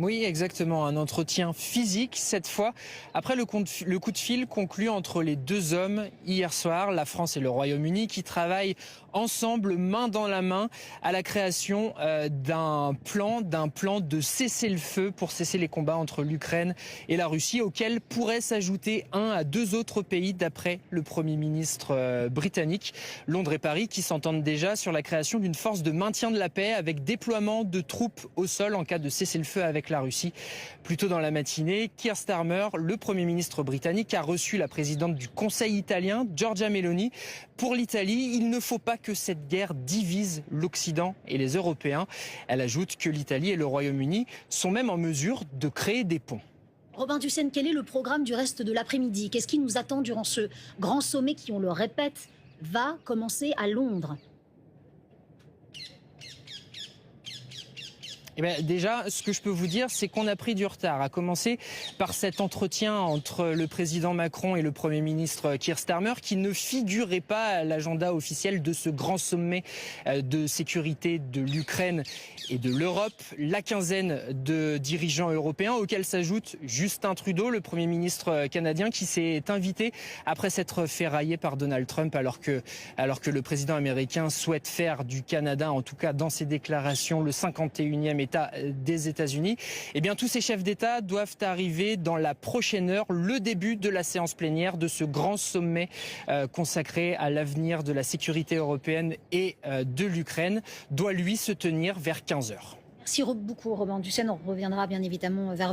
Oui, exactement. Un entretien physique, cette fois, après le coup de fil conclu entre les deux hommes hier soir, la France et le Royaume-Uni, qui travaillent ensemble, main dans la main, à la création d'un plan de cessez-le-feu pour cesser les combats entre l'Ukraine et la Russie, auquel pourraient s'ajouter 1 à 2 autres pays, d'après le Premier ministre britannique. Londres et Paris qui s'entendent déjà sur la création d'une force de maintien de la paix avec déploiement de troupes au sol en cas de cessez-le-feu avec la Russie. Plus tôt dans la matinée, Keir Starmer, le Premier ministre britannique, a reçu la présidente du Conseil italien, Giorgia Meloni. Pour l'Italie, il ne faut pas que cette guerre divise l'Occident et les Européens. Elle ajoute que l'Italie et le Royaume-Uni sont même en mesure de créer des ponts. Robin Dussen, quel est le programme du reste de l'après-midi? Qu'est-ce qui nous attend durant ce grand sommet qui, on le répète, va commencer à Londres? Eh bien, déjà, ce que je peux vous dire, c'est qu'on a pris du retard, à commencer par cet entretien entre le président Macron et le Premier ministre Keir Starmer, qui ne figurait pas à l'agenda officiel de ce grand sommet de sécurité de l'Ukraine et de l'Europe. La quinzaine de dirigeants européens, auxquels s'ajoute Justin Trudeau, le Premier ministre canadien, qui s'est invité après s'être fait railler par Donald Trump, alors que le président américain souhaite faire du Canada, en tout cas dans ses déclarations, le 51e État des États-Unis. Eh bien, tous ces chefs d'État doivent arriver dans la prochaine heure. Le début de la séance plénière de ce grand sommet consacré à l'avenir de la sécurité européenne et de l'Ukraine doit, lui, se tenir vers 15h. Merci beaucoup, Robin Dussen. On reviendra bien évidemment vers